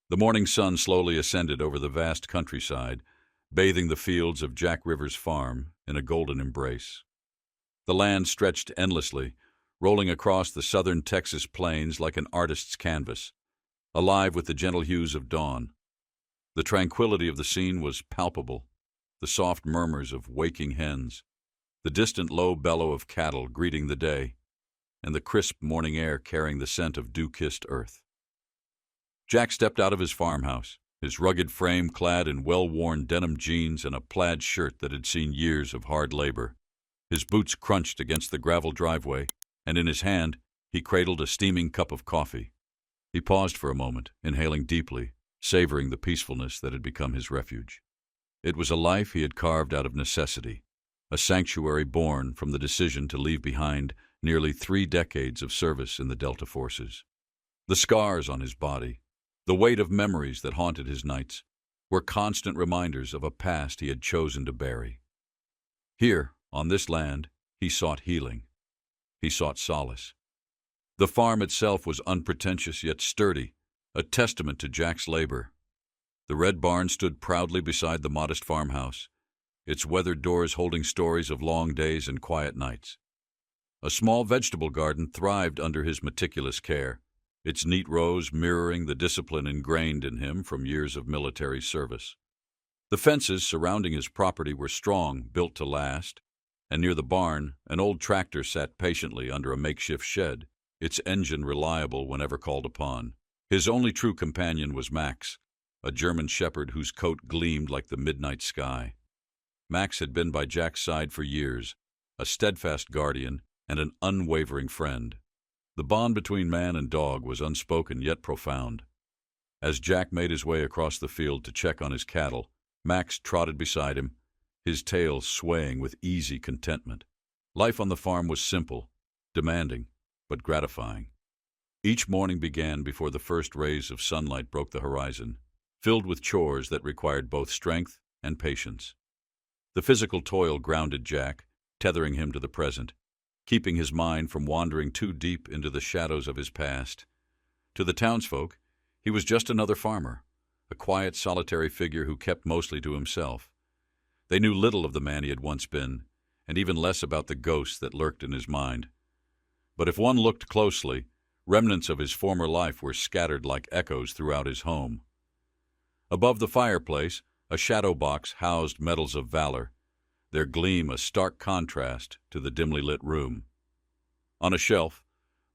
The morning sun slowly ascended over the vast countryside, bathing the fields of Jack River's farm in a golden embrace. The land stretched endlessly, rolling across the southern Texas plains like an artist's canvas, alive with the gentle hues of dawn. The tranquility of the scene was palpable, the soft murmurs of waking hens, the distant low bellow of cattle greeting the day, and the crisp morning air carrying the scent of dew-kissed earth. Jack stepped out of his farmhouse, his rugged frame clad in well-worn denim jeans and a plaid shirt that had seen years of hard labor. His boots crunched against the gravel driveway, and in his hand he cradled a steaming cup of coffee. He paused for a moment, inhaling deeply, savoring the peacefulness that had become his refuge. It was a life he had carved out of necessity, a sanctuary born from the decision to leave behind nearly 3 decades of service in the Delta forces. The scars on his body, the weight of memories that haunted his nights, were constant reminders of a past he had chosen to bury. Here, on this land, he sought healing. He sought solace. The farm itself was unpretentious yet sturdy, a testament to Jack's labor. The red barn stood proudly beside the modest farmhouse, its weathered doors holding stories of long days and quiet nights. A small vegetable garden thrived under his meticulous care, its neat rows mirroring the discipline ingrained in him from years of military service. The fences surrounding his property were strong, built to last, and near the barn, an old tractor sat patiently under a makeshift shed, its engine reliable whenever called upon. His only true companion was Max, a German shepherd whose coat gleamed like the midnight sky. Max had been by Jack's side for years, a steadfast guardian and an unwavering friend. The bond between man and dog was unspoken yet profound. As Jack made his way across the field to check on his cattle, Max trotted beside him, his tail swaying with easy contentment. Life on the farm was simple, demanding, but gratifying. Each morning began before the first rays of sunlight broke the horizon, filled with chores that required both strength and patience. The physical toil grounded Jack, tethering him to the present, keeping his mind from wandering too deep into the shadows of his past. To the townsfolk, he was just another farmer, a quiet, solitary figure who kept mostly to himself. They knew little of the man he had once been, and even less about the ghosts that lurked in his mind. But if one looked closely, remnants of his former life were scattered like echoes throughout his home. Above the fireplace, a shadow box housed medals of valor, their gleam a stark contrast to the dimly lit room. On a shelf,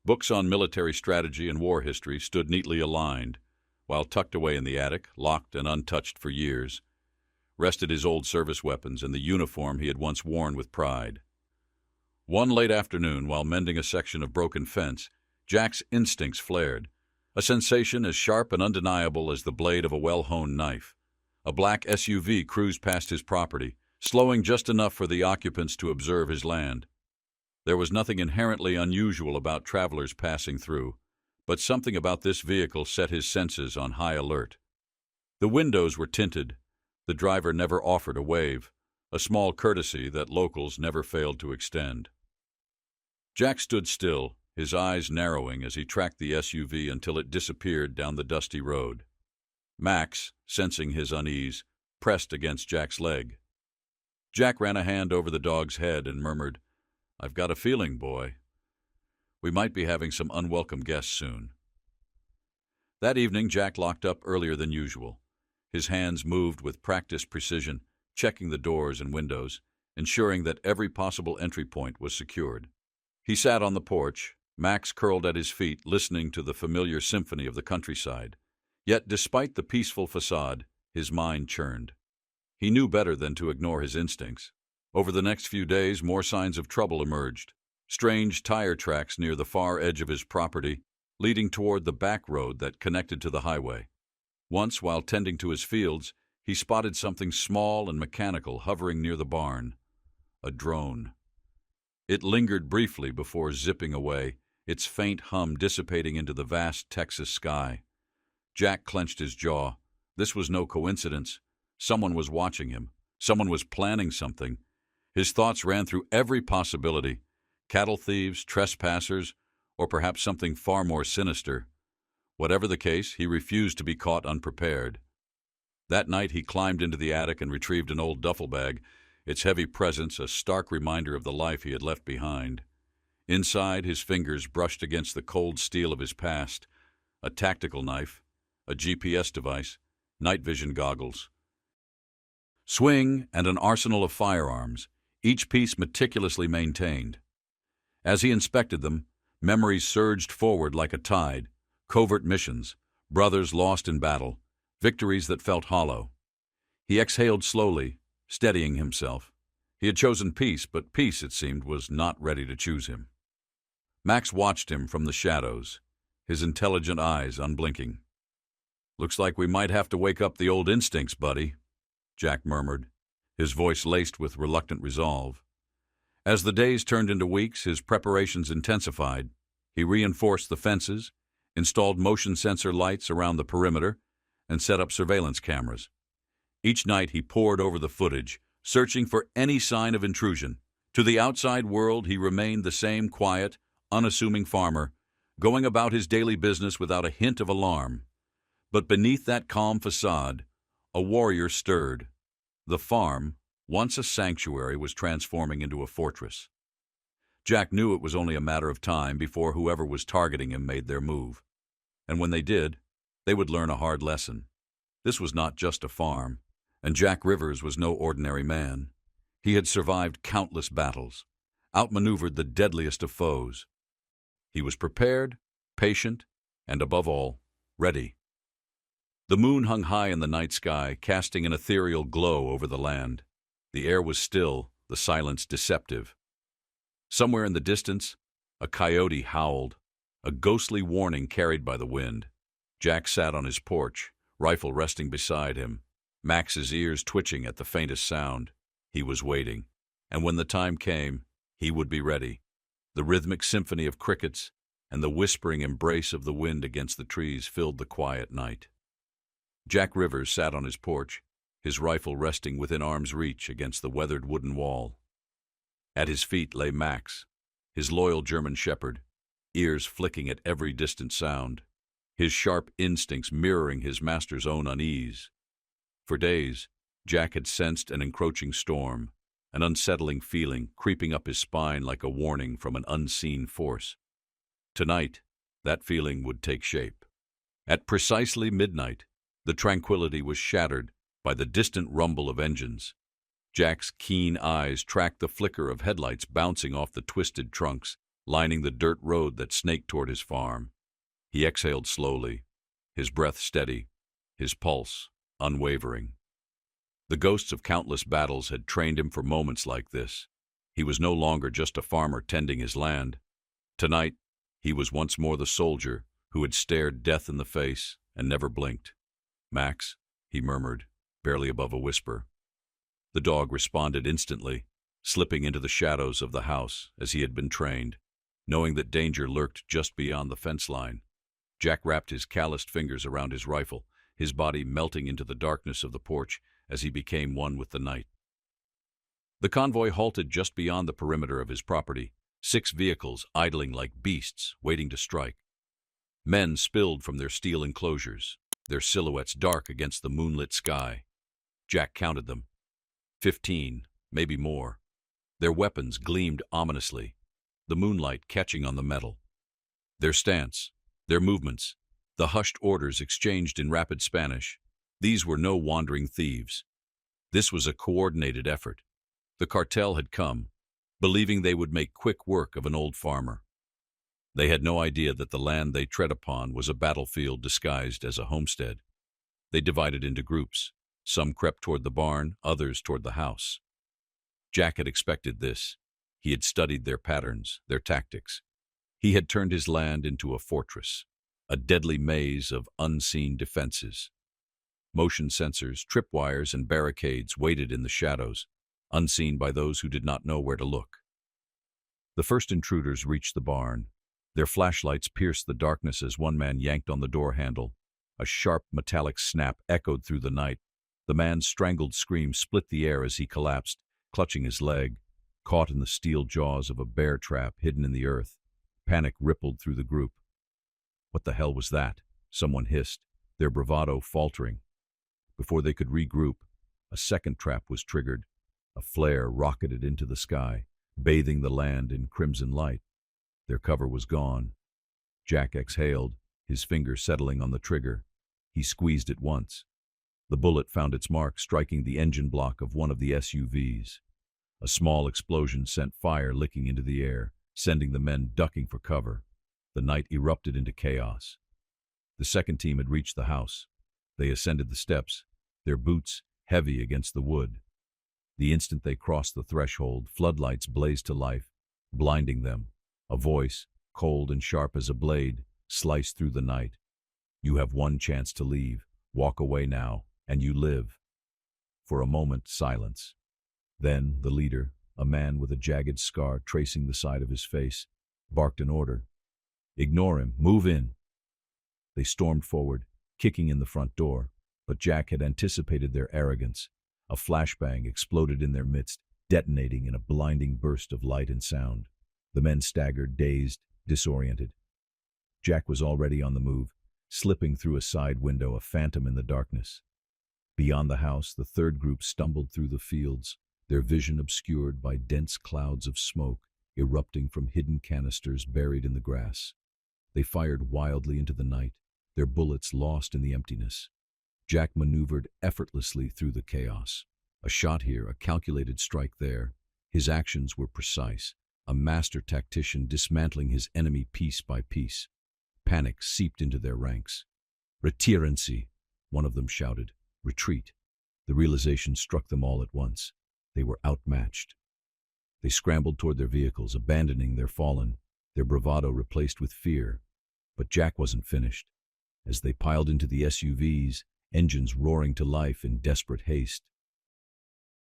books on military strategy and war history stood neatly aligned, while tucked away in the attic, locked and untouched for years, rested his old service weapons and the uniform he had once worn with pride. One late afternoon, while mending a section of broken fence, Jack's instincts flared, a sensation as sharp and undeniable as the blade of a well-honed knife. A black SUV cruised past his property, slowing just enough for the occupants to observe his land. There was nothing inherently unusual about travelers passing through, but something about this vehicle set his senses on high alert. The windows were tinted. The driver never offered a wave, a small courtesy that locals never failed to extend. Jack stood still, his eyes narrowing as he tracked the SUV until it disappeared down the dusty road. Max, sensing his unease, pressed against Jack's leg. Jack ran a hand over the dog's head and murmured, "I've got a feeling, boy. We might be having some unwelcome guests soon." That evening, Jack locked up earlier than usual. His hands moved with practiced precision, checking the doors and windows, ensuring that every possible entry point was secured. He sat on the porch, Max curled at his feet, listening to the familiar symphony of the countryside. Yet, despite the peaceful facade, his mind churned. He knew better than to ignore his instincts. Over the next few days, more signs of trouble emerged. Strange tire tracks near the far edge of his property, leading toward the back road that connected to the highway. Once, while tending to his fields, he spotted something small and mechanical hovering near the barn. A drone. It lingered briefly before zipping away, its faint hum dissipating into the vast Texas sky. Jack clenched his jaw. This was no coincidence. Someone was watching him. Someone was planning something. His thoughts ran through every possibility: cattle thieves, trespassers, or perhaps something far more sinister. Whatever the case, he refused to be caught unprepared. That night he climbed into the attic and retrieved an old duffel bag, its heavy presence a stark reminder of the life he had left behind. Inside, his fingers brushed against the cold steel of his past, a tactical knife, a GPS device, night vision goggles, swing, and an arsenal of firearms, each piece meticulously maintained. As he inspected them, memories surged forward like a tide, covert missions, brothers lost in battle, victories that felt hollow. He exhaled slowly, steadying himself. He had chosen peace, but peace, it seemed, was not ready to choose him. Max watched him from the shadows, his intelligent eyes unblinking. "Looks like we might have to wake up the old instincts, buddy," Jack murmured, his voice laced with reluctant resolve. As the days turned into weeks, his preparations intensified. He reinforced the fences, installed motion sensor lights around the perimeter, and set up surveillance cameras. Each night he pored over the footage, searching for any sign of intrusion. To the outside world he remained the same quiet, unassuming farmer, going about his daily business without a hint of alarm. But beneath that calm facade, a warrior stirred. The farm, once a sanctuary, was transforming into a fortress. Jack knew it was only a matter of time before whoever was targeting him made their move. And when they did, they would learn a hard lesson. This was not just a farm, and Jack Rivers was no ordinary man. He had survived countless battles, outmaneuvered the deadliest of foes. He was prepared, patient, and above all, ready. The moon hung high in the night sky, casting an ethereal glow over the land. The air was still, the silence deceptive. Somewhere in the distance, a coyote howled, a ghostly warning carried by the wind. Jack sat on his porch, rifle resting beside him, Max's ears twitching at the faintest sound. He was waiting, and when the time came, he would be ready. The rhythmic symphony of crickets and the whispering embrace of the wind against the trees filled the quiet night. Jack Rivers sat on his porch, his rifle resting within arm's reach against the weathered wooden wall. At his feet lay Max, his loyal German shepherd, ears flicking at every distant sound, his sharp instincts mirroring his master's own unease. For days, Jack had sensed an encroaching storm, an unsettling feeling creeping up his spine like a warning from an unseen force. Tonight, that feeling would take shape. At precisely midnight, the tranquility was shattered by the distant rumble of engines. Jack's keen eyes tracked the flicker of headlights bouncing off the twisted trunks, lining the dirt road that snaked toward his farm. He exhaled slowly, his breath steady, his pulse unwavering. The ghosts of countless battles had trained him for moments like this. He was no longer just a farmer tending his land. Tonight, he was once more the soldier who had stared death in the face and never blinked. "Max," he murmured, barely above a whisper. The dog responded instantly, slipping into the shadows of the house as he had been trained, knowing that danger lurked just beyond the fence line. Jack wrapped his calloused fingers around his rifle, his body melting into the darkness of the porch as he became one with the night. The convoy halted just beyond the perimeter of his property, 6 vehicles idling like beasts waiting to strike. Men spilled from their steel enclosures, their silhouettes dark against the moonlit sky. Jack counted them. 15, maybe more. Their weapons gleamed ominously, the moonlight catching on the metal. Their stance, their movements, the hushed orders exchanged in rapid Spanish, these were no wandering thieves. This was a coordinated effort. The cartel had come, believing they would make quick work of an old farmer. They had no idea that the land they tread upon was a battlefield disguised as a homestead. They divided into groups. Some crept toward the barn, others toward the house. Jack had expected this. He had studied their patterns, their tactics. He had turned his land into a fortress, a deadly maze of unseen defenses. Motion sensors, tripwires, and barricades waited in the shadows, unseen by those who did not know where to look. The first intruders reached the barn. Their flashlights pierced the darkness as one man yanked on the door handle. A sharp, metallic snap echoed through the night. The man's strangled scream split the air as he collapsed, clutching his leg, caught in the steel jaws of a bear trap hidden in the earth. Panic rippled through the group. What the hell was that? someone hissed, their bravado faltering. Before they could regroup, a second trap was triggered. A flare rocketed into the sky, bathing the land in crimson light. Their cover was gone. Jack exhaled, his finger settling on the trigger. He squeezed it once. The bullet found its mark, striking the engine block of one of the SUVs. A small explosion sent fire licking into the air, sending the men ducking for cover. The night erupted into chaos. The second team had reached the house. They ascended the steps, their boots heavy against the wood. The instant they crossed the threshold, floodlights blazed to life, blinding them. A voice, cold and sharp as a blade, sliced through the night. "You have one chance to leave. Walk away now, and you live." For a moment, silence. Then the leader, a man with a jagged scar tracing the side of his face, barked an order. "Ignore him. Move in." They stormed forward, kicking in the front door, but Jack had anticipated their arrogance. A flashbang exploded in their midst, detonating in a blinding burst of light and sound. The men staggered, dazed, disoriented. Jack was already on the move, slipping through a side window, a phantom in the darkness. Beyond the house, the third group stumbled through the fields, their vision obscured by dense clouds of smoke erupting from hidden canisters buried in the grass. They fired wildly into the night, their bullets lost in the emptiness. Jack maneuvered effortlessly through the chaos. A shot here, a calculated strike there. His actions were precise, a master tactician dismantling his enemy piece by piece. Panic seeped into their ranks. "Retirency," one of them shouted. "Retreat." The realization struck them all at once. They were outmatched. They scrambled toward their vehicles, abandoning their fallen, their bravado replaced with fear. But Jack wasn't finished. As they piled into the SUVs, engines roaring to life in desperate haste.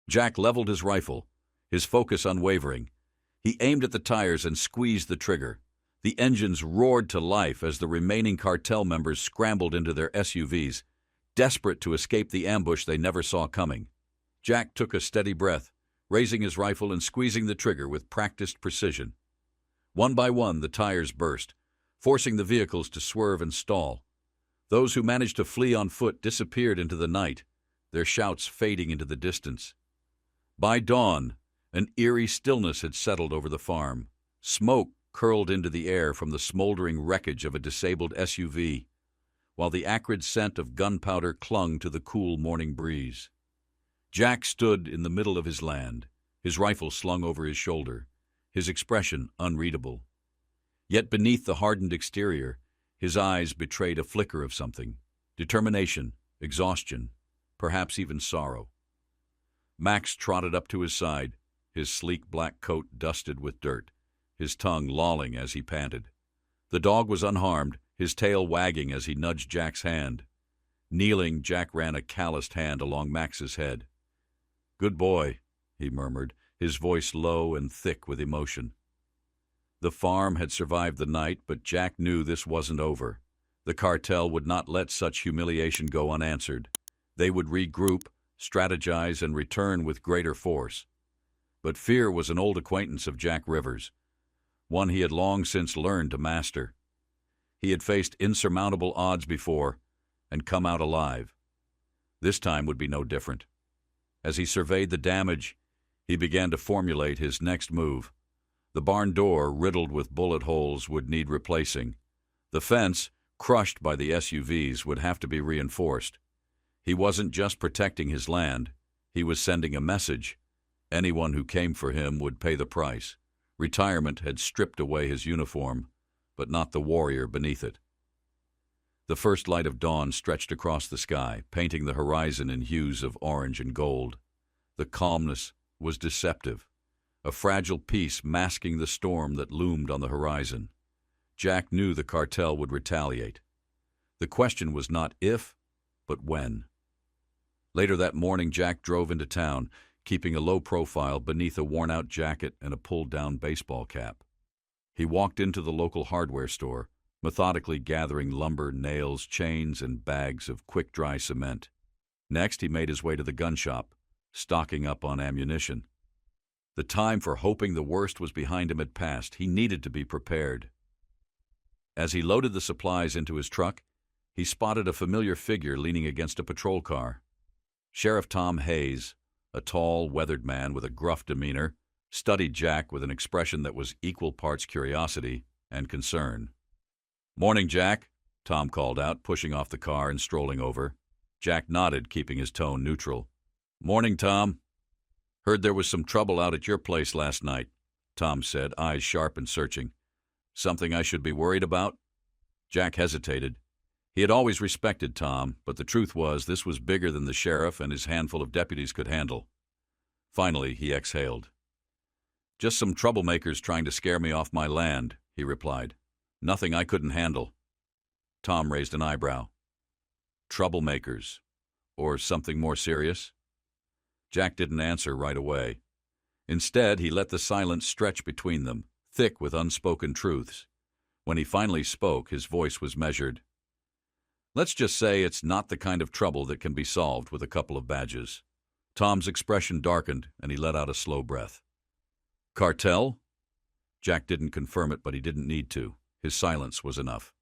Jack leveled his rifle, his focus unwavering. He aimed at the tires and squeezed the trigger. The engines roared to life as the remaining cartel members scrambled into their SUVs, desperate to escape the ambush they never saw coming. Jack took a steady breath, raising his rifle and squeezing the trigger with practiced precision. One by one, the tires burst, forcing the vehicles to swerve and stall. Those who managed to flee on foot disappeared into the night, their shouts fading into the distance. By dawn, an eerie stillness had settled over the farm. Smoke curled into the air from the smoldering wreckage of a disabled SUV, while the acrid scent of gunpowder clung to the cool morning breeze. Jack stood in the middle of his land, his rifle slung over his shoulder, his expression unreadable. Yet beneath the hardened exterior, his eyes betrayed a flicker of something: determination, exhaustion, perhaps even sorrow. Max trotted up to his side, his sleek black coat dusted with dirt, his tongue lolling as he panted. The dog was unharmed, his tail wagging as he nudged Jack's hand. Kneeling, Jack ran a calloused hand along Max's head. "Good boy," he murmured, his voice low and thick with emotion. The farm had survived the night, but Jack knew this wasn't over. The cartel would not let such humiliation go unanswered. They would regroup, strategize, and return with greater force. But fear was an old acquaintance of Jack Rivers, one he had long since learned to master. He had faced insurmountable odds before and come out alive. This time would be no different. As he surveyed the damage, he began to formulate his next move. The barn door, riddled with bullet holes, would need replacing. The fence, crushed by the SUVs, would have to be reinforced. He wasn't just protecting his land, he was sending a message. Anyone who came for him would pay the price. Retirement had stripped away his uniform, but not the warrior beneath it. The first light of dawn stretched across the sky, painting the horizon in hues of orange and gold. The calmness was deceptive, a fragile peace masking the storm that loomed on the horizon. Jack knew the cartel would retaliate. The question was not if, but when. Later that morning, Jack drove into town, keeping a low profile beneath a worn-out jacket and a pulled-down baseball cap. He walked into the local hardware store, methodically gathering lumber, nails, chains, and bags of quick-dry cement. Next, he made his way to the gun shop, stocking up on ammunition. The time for hoping the worst was behind him had passed. He needed to be prepared. As he loaded the supplies into his truck, he spotted a familiar figure leaning against a patrol car. Sheriff Tom Hayes, a tall, weathered man with a gruff demeanor, studied Jack with an expression that was equal parts curiosity and concern. "Morning, Jack," Tom called out, pushing off the car and strolling over. Jack nodded, keeping his tone neutral. "Morning, Tom. Heard there was some trouble out at your place last night," Tom said, eyes sharp and searching. "Something I should be worried about?" Jack hesitated. He had always respected Tom, but the truth was this was bigger than the sheriff and his handful of deputies could handle. Finally, he exhaled. "Just some troublemakers trying to scare me off my land," he replied. "Nothing I couldn't handle." Tom raised an eyebrow. "Troublemakers? Or something more serious?" Jack didn't answer right away. Instead, he let the silence stretch between them, thick with unspoken truths. When he finally spoke, his voice was measured. "Let's just say it's not the kind of trouble that can be solved with a couple of badges." Tom's expression darkened, and he let out a slow breath. "Cartel?" Jack didn't confirm it, but he didn't need to. His silence was enough.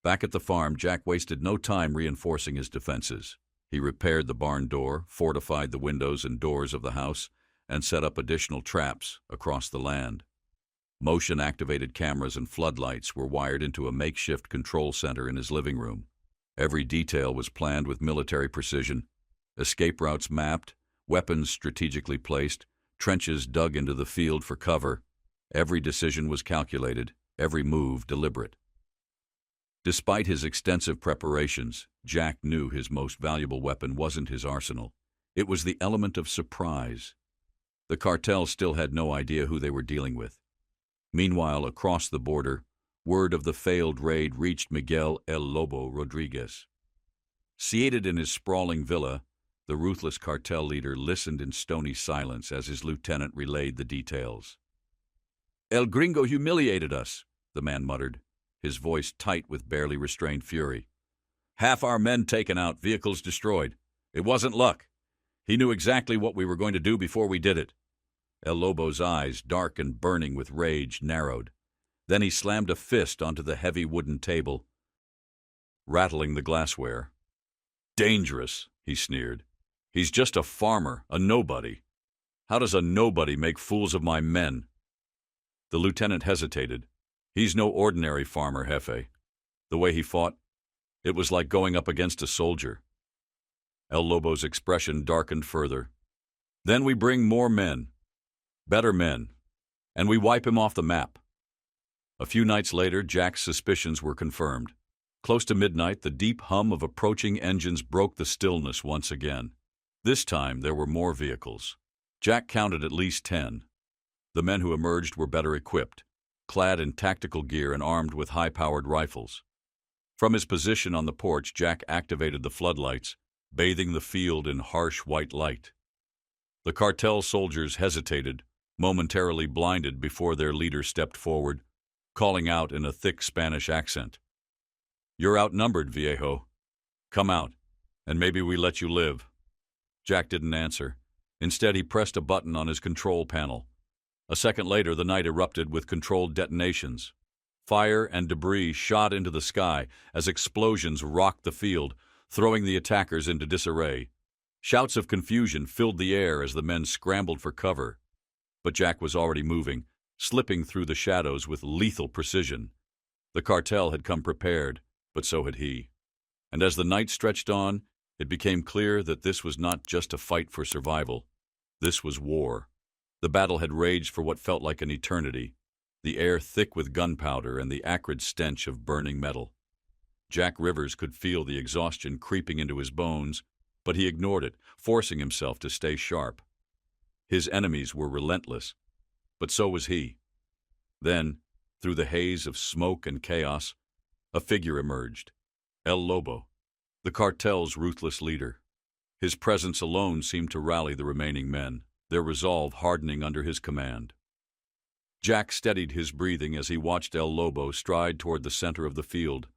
Back at the farm, Jack wasted no time reinforcing his defenses. He repaired the barn door, fortified the windows and doors of the house, and set up additional traps across the land. Motion-activated cameras and floodlights were wired into a makeshift control center in his living room. Every detail was planned with military precision. Escape routes mapped, weapons strategically placed, trenches dug into the field for cover. Every decision was calculated, every move deliberate. Despite his extensive preparations, Jack knew his most valuable weapon wasn't his arsenal. It was the element of surprise. The cartel still had no idea who they were dealing with. Meanwhile, across the border, word of the failed raid reached Miguel El Lobo Rodriguez. Seated in his sprawling villa, the ruthless cartel leader listened in stony silence as his lieutenant relayed the details. "El Gringo humiliated us," the man muttered, his voice tight with barely restrained fury. "Half our men taken out, vehicles destroyed. It wasn't luck. He knew exactly what we were going to do before we did it." El Lobo's eyes, dark and burning with rage, narrowed. Then he slammed a fist onto the heavy wooden table, rattling the glassware. "Dangerous," he sneered. "He's just a farmer, a nobody. How does a nobody make fools of my men?" The lieutenant hesitated. "He's no ordinary farmer, Jefe. The way he fought, it was like going up against a soldier." El Lobo's expression darkened further. "Then we bring more men. Better men. And we wipe him off the map." A few nights later, Jack's suspicions were confirmed. Close to midnight, the deep hum of approaching engines broke the stillness once again. This time, there were more vehicles. Jack counted at least 10. The men who emerged were better equipped, clad in tactical gear and armed with high-powered rifles. From his position on the porch, Jack activated the floodlights, bathing the field in harsh white light. The cartel soldiers hesitated, momentarily blinded before their leader stepped forward, calling out in a thick Spanish accent. "You're outnumbered, viejo. Come out, and maybe we let you live." Jack didn't answer. Instead, he pressed a button on his control panel. A second later, the night erupted with controlled detonations. Fire and debris shot into the sky as explosions rocked the field, throwing the attackers into disarray. Shouts of confusion filled the air as the men scrambled for cover. But Jack was already moving, slipping through the shadows with lethal precision. The cartel had come prepared, but so had he. And as the night stretched on, it became clear that this was not just a fight for survival. This was war. The battle had raged for what felt like an eternity, the air thick with gunpowder and the acrid stench of burning metal. Jack Rivers could feel the exhaustion creeping into his bones, but he ignored it, forcing himself to stay sharp. His enemies were relentless, but so was he. Then, through the haze of smoke and chaos, a figure emerged. El Lobo, the cartel's ruthless leader. His presence alone seemed to rally the remaining men, their resolve hardening under his command. Jack steadied his breathing as he watched El Lobo stride toward the center of the field,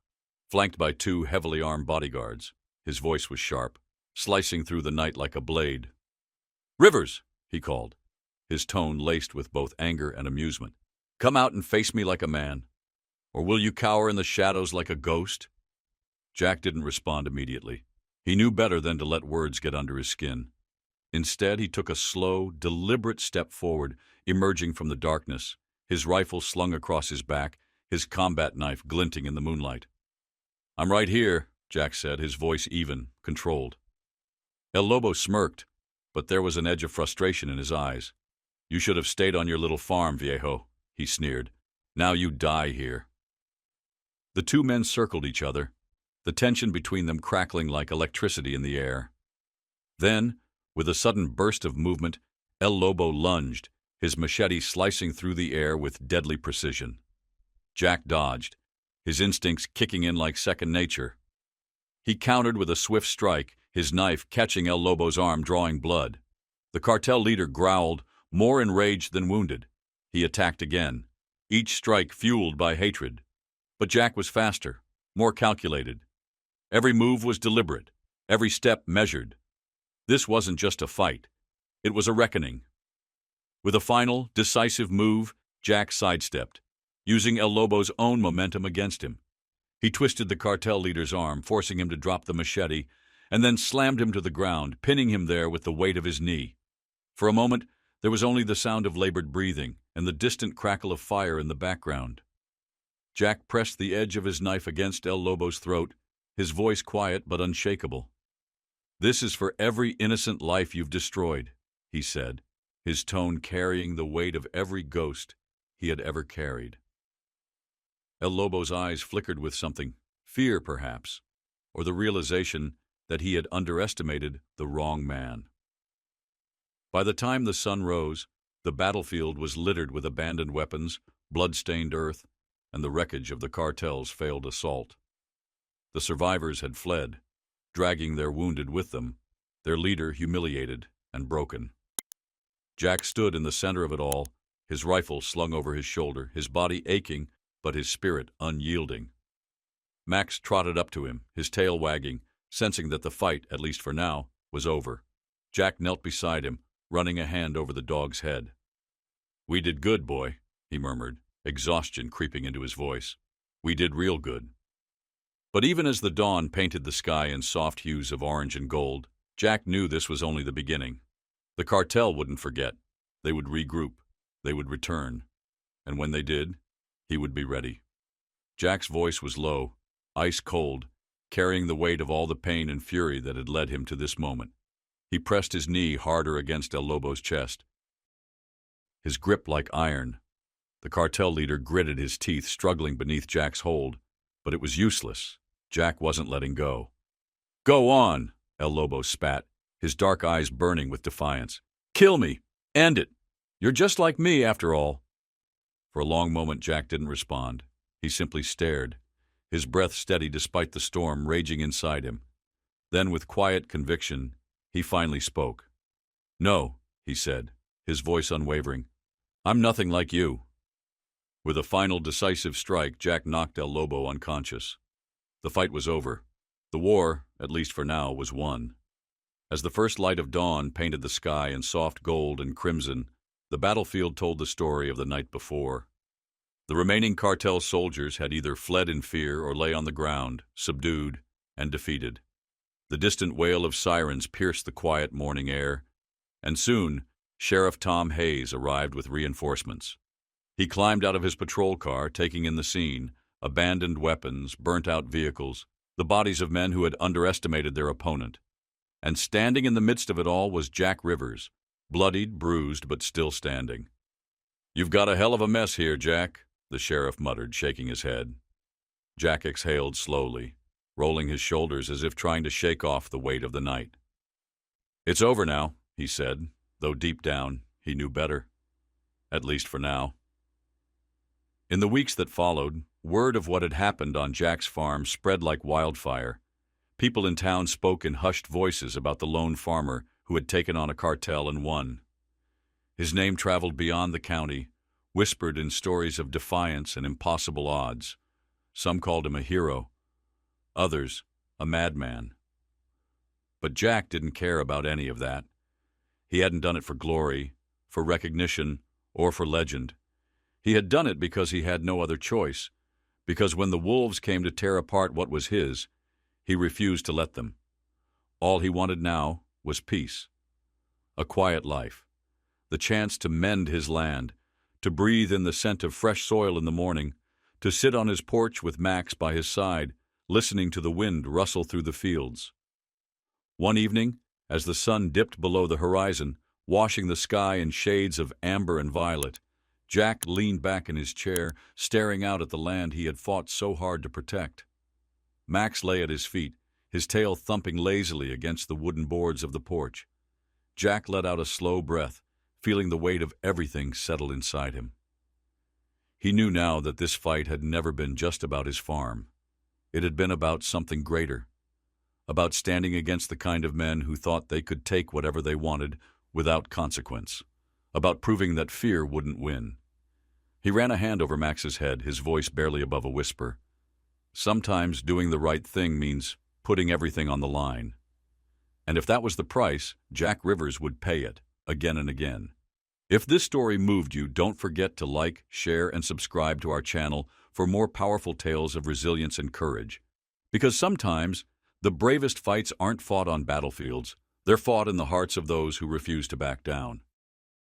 flanked by 2 heavily armed bodyguards. His voice was sharp, slicing through the night like a blade. "Rivers!" he called, his tone laced with both anger and amusement. "Come out and face me like a man. Or will you cower in the shadows like a ghost?" Jack didn't respond immediately. He knew better than to let words get under his skin. Instead, he took a slow, deliberate step forward, emerging from the darkness, his rifle slung across his back, his combat knife glinting in the moonlight. "I'm right here," Jack said, his voice even, controlled. El Lobo smirked, but there was an edge of frustration in his eyes. "You should have stayed on your little farm, viejo," he sneered. "Now you die here." The two men circled each other, the tension between them crackling like electricity in the air. Then, with a sudden burst of movement, El Lobo lunged, his machete slicing through the air with deadly precision. Jack dodged, his instincts kicking in like second nature. He countered with a swift strike, his knife catching El Lobo's arm, drawing blood. The cartel leader growled, more enraged than wounded. He attacked again, each strike fueled by hatred. But Jack was faster, more calculated. Every move was deliberate, every step measured. This wasn't just a fight. It was a reckoning. With a final, decisive move, Jack sidestepped, using El Lobo's own momentum against him. He twisted the cartel leader's arm, forcing him to drop the machete, and then slammed him to the ground, pinning him there with the weight of his knee. For a moment, there was only the sound of labored breathing and the distant crackle of fire in the background. Jack pressed the edge of his knife against El Lobo's throat, his voice quiet but unshakable. "This is for every innocent life you've destroyed," he said, his tone carrying the weight of every ghost he had ever carried. El Lobo's eyes flickered with something, fear perhaps, or the realization that he had underestimated the wrong man. By the time the sun rose, the battlefield was littered with abandoned weapons, blood-stained earth, and the wreckage of the cartel's failed assault. The survivors had fled, dragging their wounded with them, their leader humiliated and broken. Jack stood in the center of it all, his rifle slung over his shoulder, his body aching, but his spirit unyielding. Max trotted up to him, his tail wagging, sensing that the fight, at least for now, was over. Jack knelt beside him, running a hand over the dog's head. "We did good, boy," he murmured, exhaustion creeping into his voice. "We did real good." But even as the dawn painted the sky in soft hues of orange and gold, Jack knew this was only the beginning. The cartel wouldn't forget. They would regroup. They would return. And when they did, he would be ready. Jack's voice was low, ice cold, carrying the weight of all the pain and fury that had led him to this moment. He pressed his knee harder against El Lobo's chest, his grip like iron. The cartel leader gritted his teeth, struggling beneath Jack's hold, but it was useless. Jack wasn't letting go. "Go on," El Lobo spat, his dark eyes burning with defiance. "Kill me. End it. You're just like me, after all." For a long moment, Jack didn't respond. He simply stared, his breath steady despite the storm raging inside him. Then, with quiet conviction, he finally spoke. "No," he said, his voice unwavering. "I'm nothing like you." With a final decisive strike, Jack knocked El Lobo unconscious. The fight was over. The war, at least for now, was won. As the first light of dawn painted the sky in soft gold and crimson, the battlefield told the story of the night before. The remaining cartel soldiers had either fled in fear or lay on the ground, subdued and defeated. The distant wail of sirens pierced the quiet morning air, and soon Sheriff Tom Hayes arrived with reinforcements. He climbed out of his patrol car, taking in the scene, abandoned weapons, burnt-out vehicles, the bodies of men who had underestimated their opponent. And standing in the midst of it all was Jack Rivers, bloodied, bruised, but still standing. "You've got a hell of a mess here, Jack," the sheriff muttered, shaking his head. Jack exhaled slowly, rolling his shoulders as if trying to shake off the weight of the night. "It's over now," he said, though deep down he knew better. At least for now. In the weeks that followed, word of what had happened on Jack's farm spread like wildfire. People in town spoke in hushed voices about the lone farmer who had taken on a cartel and won. His name traveled beyond the county, whispered in stories of defiance and impossible odds. Some called him a hero, others a madman. But Jack didn't care about any of that. He hadn't done it for glory, for recognition, or for legend. He had done it because he had no other choice, because when the wolves came to tear apart what was his, He refused to let them. All he wanted now was peace. A quiet life. The chance to mend his land, to breathe in the scent of fresh soil in the morning, to sit on his porch with Max by his side, listening to the wind rustle through the fields. One evening, as the sun dipped below the horizon, washing the sky in shades of amber and violet, Jack leaned back in his chair, staring out at the land he had fought so hard to protect. Max lay at his feet, his tail thumping lazily against the wooden boards of the porch. Jack let out a slow breath, feeling the weight of everything settle inside him. He knew now that this fight had never been just about his farm. It had been about something greater, about standing against the kind of men who thought they could take whatever they wanted without consequence, about proving that fear wouldn't win. He ran a hand over Max's head, his voice barely above a whisper. Sometimes doing the right thing means putting everything on the line. And if that was the price, Jack Rivers would pay it, again and again. If this story moved you, don't forget to like, share, and subscribe to our channel for more powerful tales of resilience and courage. Because sometimes, the bravest fights aren't fought on battlefields, they're fought in the hearts of those who refuse to back down.